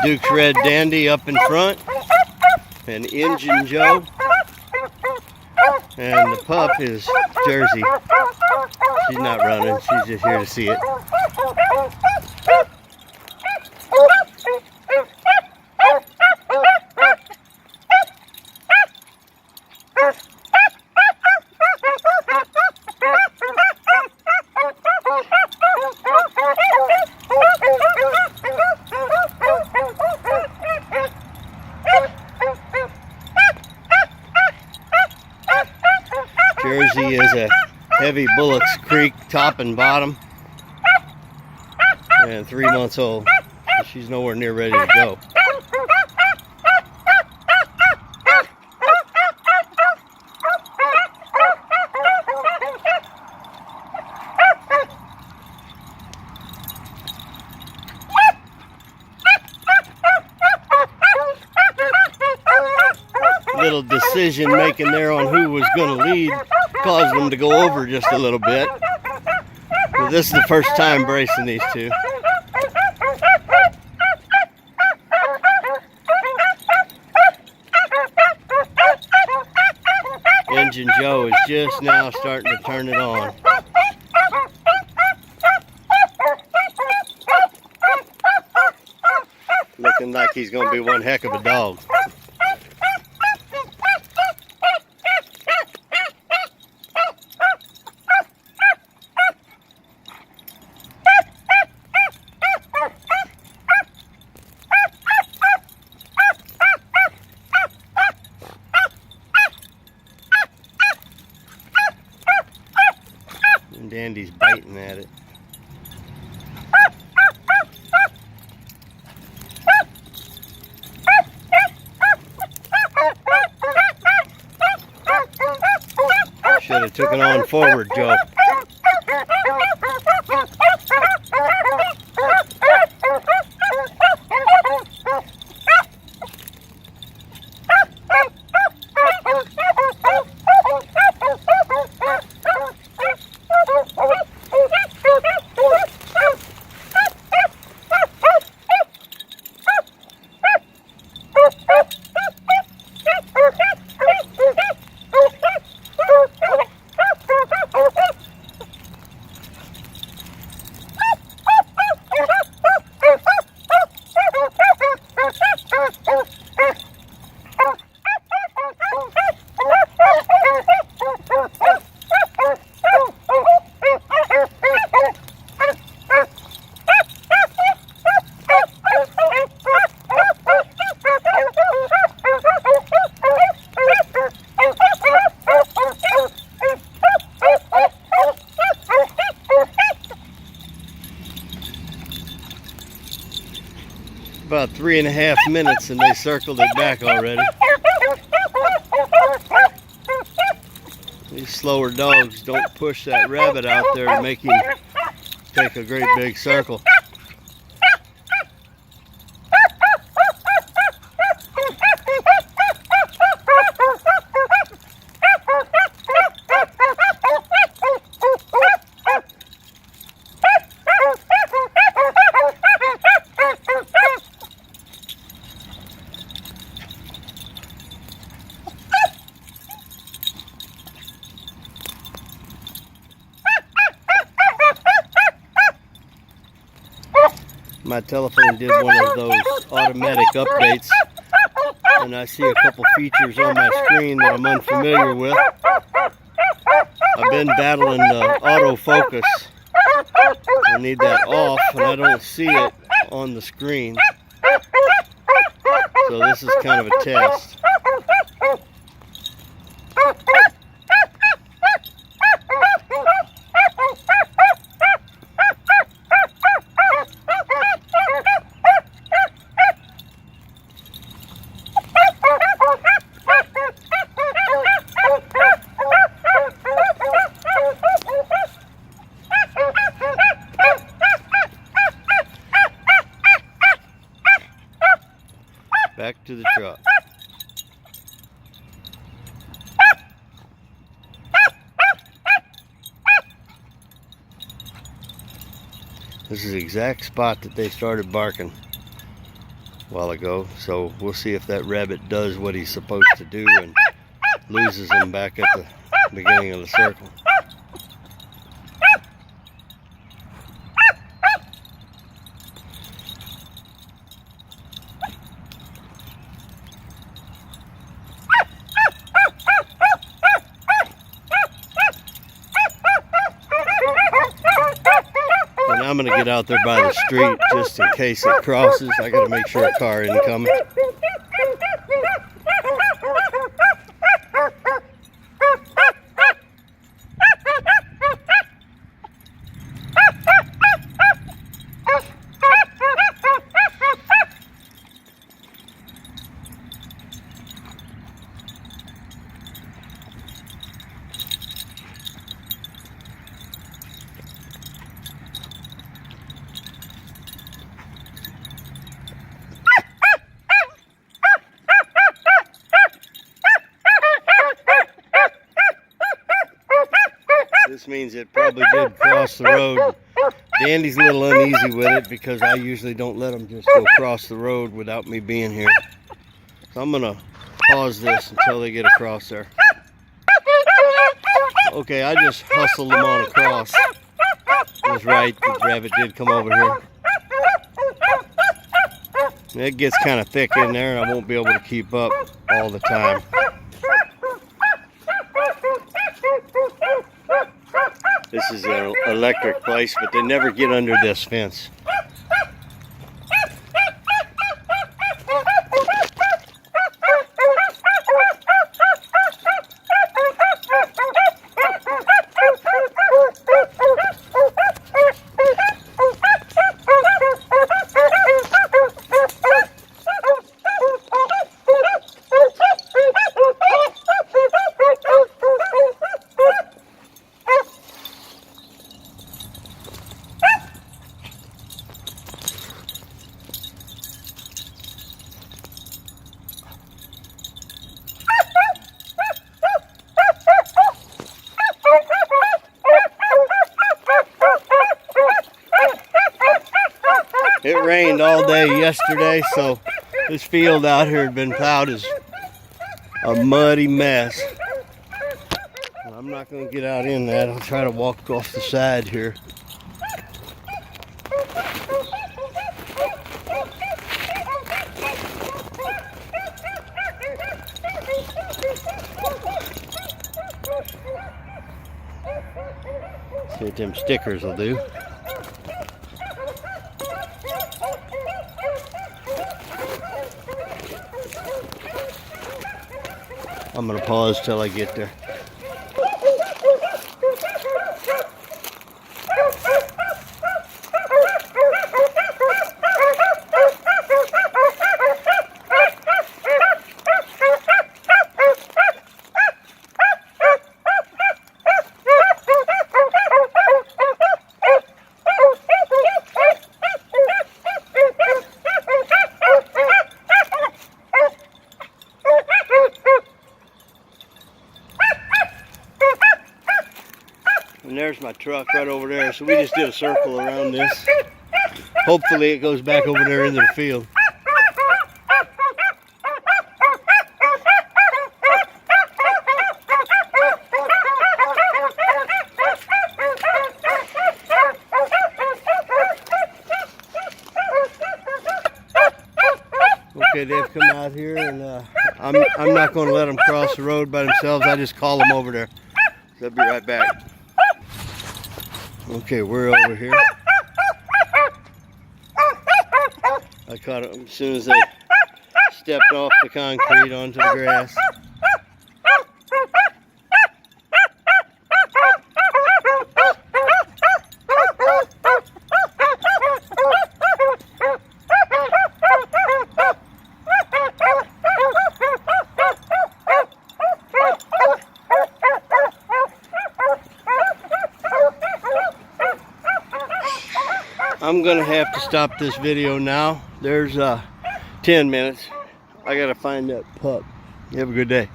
Duke's Red Dandy up in front, and Injun Joe, and the pup is Jersey. She's not running, she's just here to see it. Jersey is a heavy Bullocks Creek top and bottom, and 3 months old. She's nowhere near ready to go. Little decision making there on who was going to lead caused them to go over just a little bit. But this is the first time bracing these two. Injun Joe is just now starting to turn it on. Looking like he's going to be one heck of a dog. And Dandy's biting at it. Should have took it on forward, Joe. About 3.5 minutes and they circled it back already. These slower dogs don't push that rabbit out there and make him take a great big circle. My telephone did one of those automatic updates, and I see a couple features on my screen that I'm unfamiliar with. I've been battling the autofocus. I need that off, and I don't see it on the screen. So this is kind of a test. Back to the truck. This is the exact spot that they started barking. a while ago. So we'll see if that rabbit does what he's supposed to do and loses him back at the beginning of the circle. And I'm going to get out there by the street just in case it crosses. I got to make sure a car isn't coming. This means it probably did cross the road. Dandy's a little uneasy with it because I usually don't let him just go across the road without me being here. So I'm gonna pause this until they get across there. Okay, I just hustled them on across. That's right, the rabbit did come over here. It gets kind of thick in there and I won't be able to keep up all the time. This is an electric place, but they never get under this fence. It rained all day yesterday, so this field out here had been plowed as a muddy mess. I'm not going to get out in that. I'll try to walk off the side here. See what them stickers will do. I'm going to pause till I get there. And there's my truck right over there. So we just did a circle around this. Hopefully it goes back over there into the field. Okay, they've come out here, and I'm not going to let them cross the road by themselves. I just call them over there. So I'll be right back. Okay, we're over here. I caught them as soon as they stepped off the concrete onto the grass. I'm gonna have to stop this video now. There's 10 minutes. I gotta find that pup. You have a good day.